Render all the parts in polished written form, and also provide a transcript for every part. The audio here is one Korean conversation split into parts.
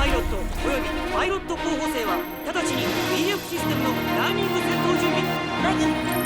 パイロットおよびパイロット候補生は直ちに BF システムのラーニングセットを準備。はい。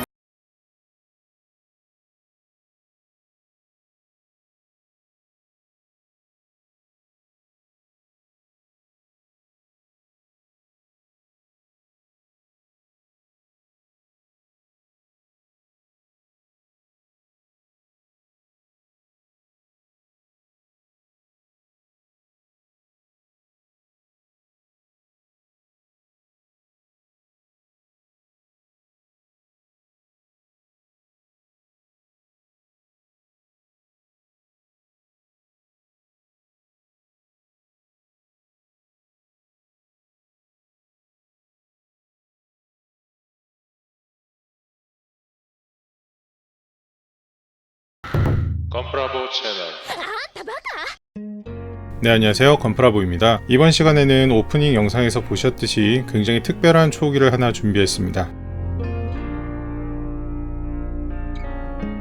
건프라보 채널. 네, 안녕하세요. 건프라보입니다. 이번 시간에는 오프닝 영상에서 보셨듯이 굉장히 특별한 초기를 하나 준비했습니다.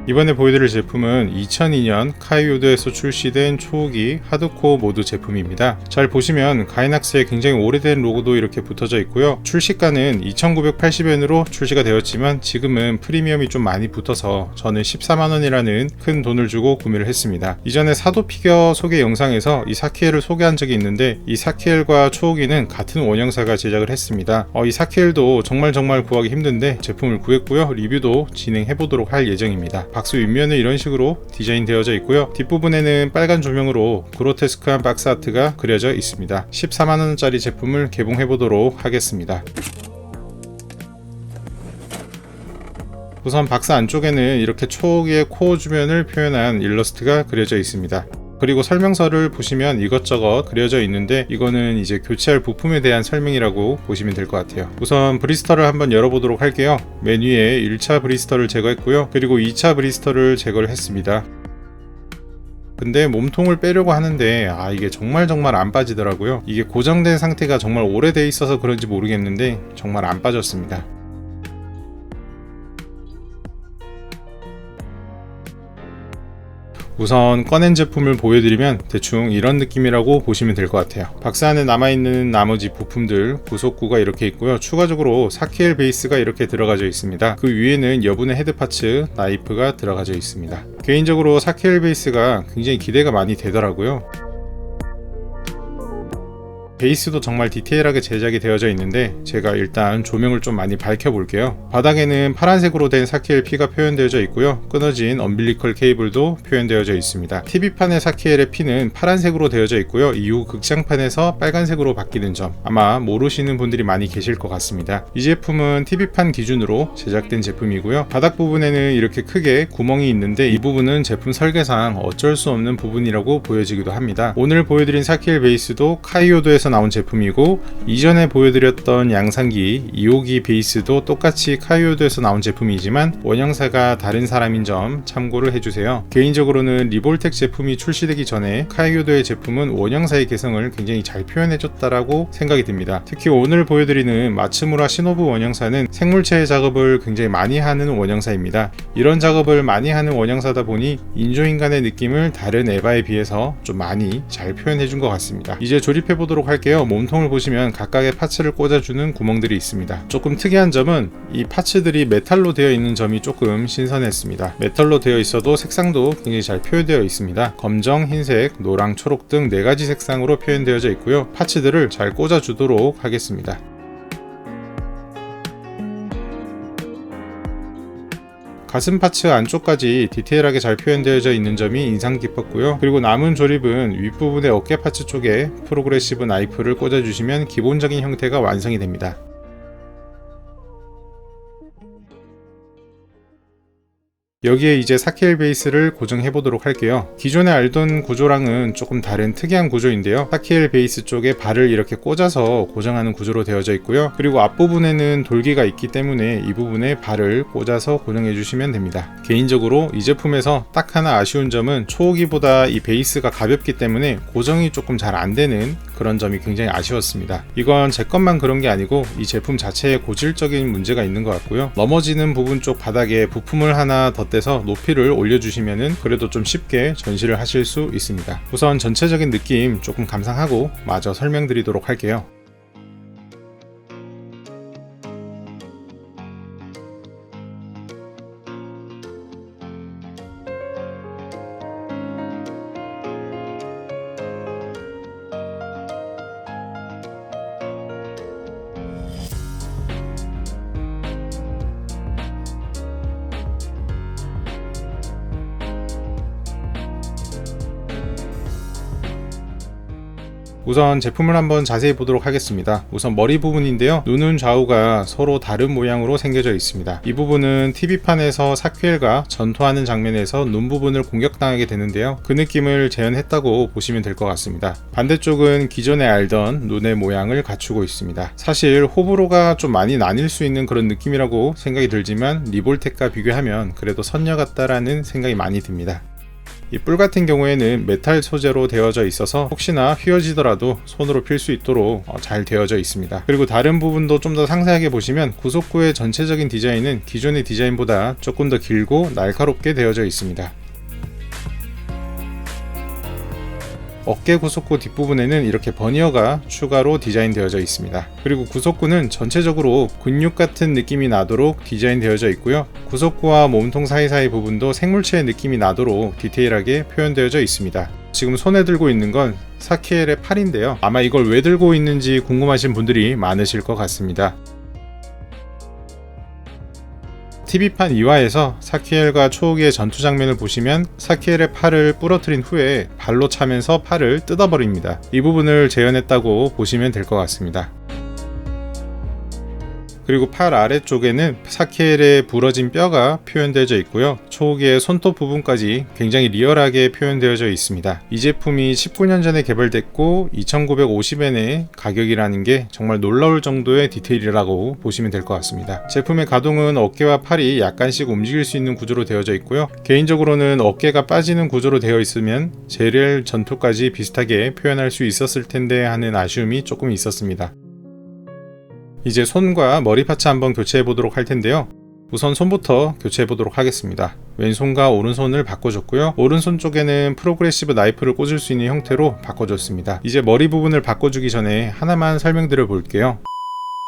이번에 보여드릴 제품은 2002년 카이오드에서 출시된 초기 하드코어 모드 제품입니다. 잘 보시면 가이낙스의 굉장히 오래된 로고도 이렇게 붙어져 있고요. 출시가는 2,980엔으로 출시가 되었지만 지금은 프리미엄이 좀 많이 붙어서 저는 14만원이라는 큰 돈을 주고 구매를 했습니다. 이전에 사도 피겨 소개 영상에서 이 사키엘을 소개한 적이 있는데 이 사키엘과 초기는 같은 원형사가 제작을 했습니다. 이 사키엘도 정말 구하기 힘든데 제품을 구했고요. 리뷰도 진행해보도록 할 예정입니다. 박스 윗면은 이런 식으로 디자인 되어져 있고요. 뒷부분에는 빨간 조명으로 그로테스크한 박스 아트가 그려져 있습니다. 14만원짜리 제품을 개봉해 보도록 하겠습니다. 우선 박스 안쪽에는 이렇게 초기의 코어 주변을 표현한 일러스트가 그려져 있습니다. 그리고 설명서를 보시면 이것저것 그려져 있는데 이거는 이제 교체할 부품에 대한 설명이라고 보시면 될 것 같아요. 우선 브리스터를 한번 열어보도록 할게요. 맨 위에 1차 브리스터를 제거했고요. 그리고 2차 브리스터를 제거를 했습니다. 근데 몸통을 빼려고 하는데 이게 정말 안 빠지더라고요. 이게 고정된 상태가 정말 오래돼 있어서 그런지 모르겠는데 정말 안 빠졌습니다. 우선 꺼낸 제품을 보여드리면 대충 이런 느낌이라고 보시면 될 것 같아요. 박스 안에 남아있는 나머지 부품들 부속구가 이렇게 있고요. 추가적으로 사키엘 베이스가 이렇게 들어가져 있습니다. 그 위에는 여분의 헤드 파츠, 나이프가 들어가져 있습니다. 개인적으로 사키엘 베이스가 굉장히 기대가 많이 되더라고요. 베이스도 정말 디테일하게 제작이 되어져 있는데 제가 일단 조명을 좀 많이 밝혀 볼게요. 바닥에는 파란색으로 된 사키엘 피가 표현되어져 있고요. 끊어진 엄빌리컬 케이블도 표현되어져 있습니다. TV판의 사키엘의 피는 파란색으로 되어져 있고요. 이후 극장판에서 빨간색으로 바뀌는 점 아마 모르시는 분들이 많이 계실 것 같습니다. 이 제품은 TV판 기준으로 제작된 제품이고요. 바닥 부분에는 이렇게 크게 구멍이 있는데 이 부분은 제품 설계상 어쩔 수 없는 부분이라고 보여지기도 합니다. 오늘 보여드린 사키엘 베이스도 카이오드에서 나온 제품이고 이전에 보여드렸던 양산기 2호기 베이스도 똑같이 카이오드에서 나온 제품이지만 원형사가 다른 사람인 점 참고를 해주세요. 개인적으로는 리볼텍 제품이 출시되기 전에 카이오드의 제품은 원형사의 개성을 굉장히 잘 표현해줬다라고 생각이 듭니다. 특히 오늘 보여드리는 마츠무라 시노부 원형사는 생물체 작업을 굉장히 많이 하는 원형사입니다. 이런 작업을 많이 하는 원형사다 보니 인조인간의 느낌을 다른 에바에 비해서 좀 많이 잘 표현해준 것 같습니다. 이제 조립해보도록 할게요. 몸통을 보시면 각각의 파츠를 꽂아주는 구멍들이 있습니다. 조금 특이한 점은 이 파츠들이 메탈로 되어 있는 점이 조금 신선했습니다. 메탈로 되어 있어도 색상도 굉장히 잘 표현되어 있습니다. 검정, 흰색, 노랑, 초록 등 4가지 색상으로 표현되어져 있고요. 파츠들을 잘 꽂아주도록 하겠습니다. 가슴 파츠 안쪽까지 디테일하게 잘 표현되어져 있는 점이 인상 깊었고요. 그리고 남은 조립은 윗부분의 어깨 파츠 쪽에 프로그레시브 나이프를 꽂아주시면 기본적인 형태가 완성이 됩니다. 여기에 이제 사키엘 베이스를 고정해 보도록 할게요. 기존에 알던 구조랑은 조금 다른 특이한 구조인데요. 사키엘 베이스 쪽에 발을 이렇게 꽂아서 고정하는 구조로 되어져 있고요. 그리고 앞부분에는 돌기가 있기 때문에 이 부분에 발을 꽂아서 고정해 주시면 됩니다. 개인적으로 이 제품에서 딱 하나 아쉬운 점은 초기보다 이 베이스가 가볍기 때문에 고정이 조금 잘 안 되는 그런 점이 굉장히 아쉬웠습니다. 이건 제 것만 그런 게 아니고 이 제품 자체에 고질적인 문제가 있는 것 같고요. 넘어지는 부분 쪽 바닥에 부품을 하나 덧대서 높이를 올려주시면은 그래도 좀 쉽게 전시를 하실 수 있습니다. 우선 전체적인 느낌 조금 감상하고 마저 설명드리도록 할게요. 우선 제품을 한번 자세히 보도록 하겠습니다. 우선 머리 부분인데요. 눈은 좌우가 서로 다른 모양으로 생겨져 있습니다. 이 부분은 TV판에서 사퀴엘과 전투하는 장면에서 눈 부분을 공격당하게 되는데요. 그 느낌을 재현했다고 보시면 될 것 같습니다. 반대쪽은 기존에 알던 눈의 모양을 갖추고 있습니다. 사실 호불호가 좀 많이 나뉠 수 있는 그런 느낌이라고 생각이 들지만 리볼텍과 비교하면 그래도 선녀 같다라는 생각이 많이 듭니다. 이 뿔 같은 경우에는 메탈 소재로 되어져 있어서 혹시나 휘어지더라도 손으로 필 수 있도록 잘 되어져 있습니다. 그리고 다른 부분도 좀 더 상세하게 보시면 구속구의 전체적인 디자인은 기존의 디자인보다 조금 더 길고 날카롭게 되어져 있습니다. 어깨 구속구 뒷부분에는 이렇게 버니어가 추가로 디자인되어져 있습니다. 그리고 구속구는 전체적으로 근육 같은 느낌이 나도록 디자인되어져 있고요. 구속구와 몸통 사이사이 부분도 생물체의 느낌이 나도록 디테일하게 표현되어져 있습니다. 지금 손에 들고 있는 건 사키엘의 팔인데요. 아마 이걸 왜 들고 있는지 궁금하신 분들이 많으실 것 같습니다. TV판 2화에서 사키엘과 초우기의 전투 장면을 보시면 사키엘의 팔을 부러뜨린 후에 발로 차면서 팔을 뜯어버립니다. 이 부분을 재현했다고 보시면 될 것 같습니다. 그리고 팔 아래쪽에는 사키엘의 부러진 뼈가 표현되어져 있고요. 초우기의 손톱 부분까지 굉장히 리얼하게 표현되어져 있습니다. 이 제품이 19년 전에 개발됐고 2,950엔의 가격이라는 게 정말 놀라울 정도의 디테일이라고 보시면 될 것 같습니다. 제품의 가동은 어깨와 팔이 약간씩 움직일 수 있는 구조로 되어져 있고요. 개인적으로는 어깨가 빠지는 구조로 되어 있으면 제리얼 전투까지 비슷하게 표현할 수 있었을 텐데 하는 아쉬움이 조금 있었습니다. 이제 손과 머리 파츠 한번 교체해 보도록 할 텐데요. 우선 손부터 교체해 보도록 하겠습니다. 왼손과 오른손을 바꿔줬고요. 오른손 쪽에는 프로그레시브 나이프를 꽂을 수 있는 형태로 바꿔줬습니다. 이제 머리 부분을 바꿔주기 전에 하나만 설명드려 볼게요.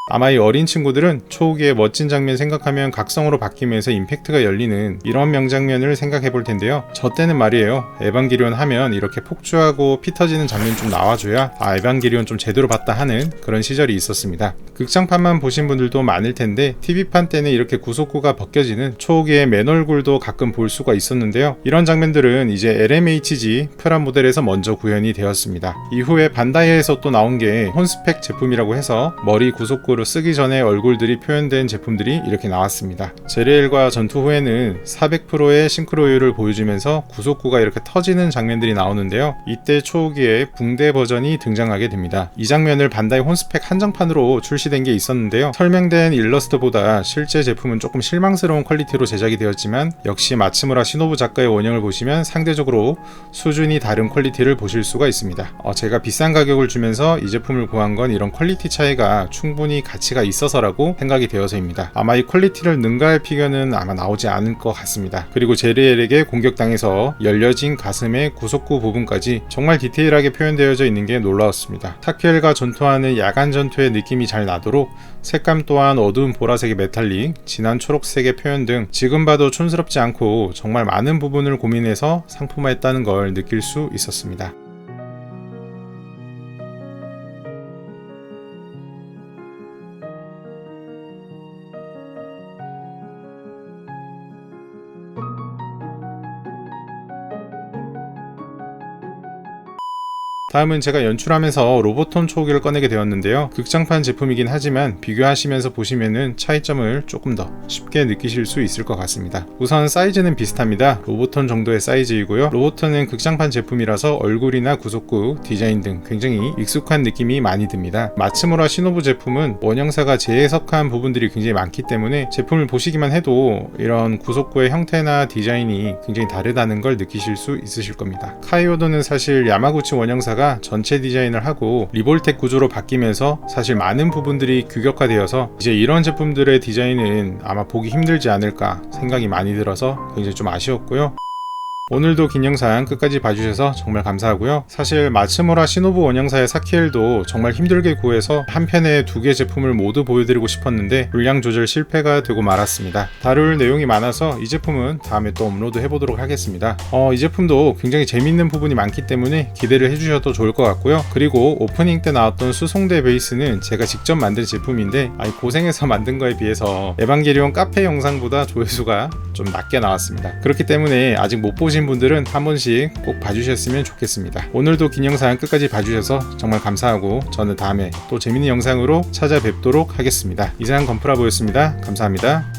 아마 이 어린 친구들은 초우기의 멋진 장면 생각하면 각성으로 바뀌면서 임팩트가 열리는 이런 명장면을 생각해 볼 텐데요. 저 때는 말이에요. 에반게리온 하면 이렇게 폭주하고 피 터지는 장면 좀 나와줘야 에반게리온 좀 제대로 봤다 하는 그런 시절이 있었습니다. 극장판만 보신 분들도 많을 텐데 TV판 때는 이렇게 구속구가 벗겨지는 초우기의 맨 얼굴도 가끔 볼 수가 있었는데요. 이런 장면들은 이제 LMHG 프라 모델에서 먼저 구현이 되었습니다. 이후에 반다이에서 또 나온 게 혼스펙 제품이라고 해서 머리 구속구 쓰기 전에 얼굴들이 표현된 제품들이 이렇게 나왔습니다. 제리엘과 전투 후에는 400%의 싱크로율을 보여주면서 구속구가 이렇게 터지는 장면들이 나오는데요. 이때 초우기의 붕대 버전이 등장하게 됩니다. 이 장면을 반다이 혼스펙 한정판으로 출시된 게 있었는데요. 설명된 일러스트보다 실제 제품은 조금 실망스러운 퀄리티로 제작이 되었지만 역시 마츠무라 시노부 작가의 원형을 보시면 상대적으로 수준이 다른 퀄리티를 보실 수가 있습니다. 제가 비싼 가격을 주면서 이 제품을 구한 건 이런 퀄리티 차이가 충분히 가치가 있어서라고 생각이 되어서입니다. 아마 이 퀄리티를 능가할 피규어는 아마 나오지 않을 것 같습니다. 그리고 제리엘에게 공격당해서 열려진 가슴의 구속구 부분까지 정말 디테일하게 표현되어져 있는 게 놀라웠습니다. 사키엘과 전투하는 야간 전투의 느낌이 잘 나도록 색감 또한 어두운 보라색의 메탈릭, 진한 초록색의 표현 등 지금 봐도 촌스럽지 않고 정말 많은 부분을 고민해서 상품화했다는 걸 느낄 수 있었습니다. 다음은 제가 연출하면서 로보톤 초우기를 꺼내게 되었는데요. 극장판 제품이긴 하지만 비교하시면서 보시면은 차이점을 조금 더 쉽게 느끼실 수 있을 것 같습니다. 우선 사이즈는 비슷합니다. 로보톤 정도의 사이즈이고요. 로보톤은 극장판 제품이라서 얼굴이나 구속구, 디자인 등 굉장히 익숙한 느낌이 많이 듭니다. 마츠무라 시노부 제품은 원형사가 재해석한 부분들이 굉장히 많기 때문에 제품을 보시기만 해도 이런 구속구의 형태나 디자인이 굉장히 다르다는 걸 느끼실 수 있으실 겁니다. 카이오도는 사실 야마구치 원형사가 자체가 전체 디자인을 하고 리볼텍 구조로 바뀌면서 사실 많은 부분들이 규격화되어서 이제 이런 제품들의 디자인은 아마 보기 힘들지 않을까 생각이 많이 들어서 굉장히 좀 아쉬웠고요. 오늘도 긴 영상 끝까지 봐주셔서 정말 감사하고요. 사실 마츠무라 시노부 원형사의 사키엘도 정말 힘들게 구해서 한 편에 2개 제품을 모두 보여드리고 싶었는데 물량 조절 실패가 되고 말았습니다. 다룰 내용이 많아서 이 제품은 다음에 또 업로드 해보도록 하겠습니다. 이 제품도 굉장히 재밌는 부분이 많기 때문에 기대를 해주셔도 좋을 것 같고요. 그리고 오프닝 때 나왔던 수송대 베이스는 제가 직접 만든 제품인데 고생해서 만든 거에 비해서 에반게리온 카페 영상보다 조회수가 좀 낮게 나왔습니다. 그렇기 때문에 아직 못 보신 분들은 한 번씩 꼭 봐주셨으면 좋겠습니다. 오늘도 긴 영상 끝까지 봐주셔서 정말 감사하고 저는 다음에 또 재밌는 영상으로 찾아뵙도록 하겠습니다. 이상 건프라보였습니다. 감사합니다.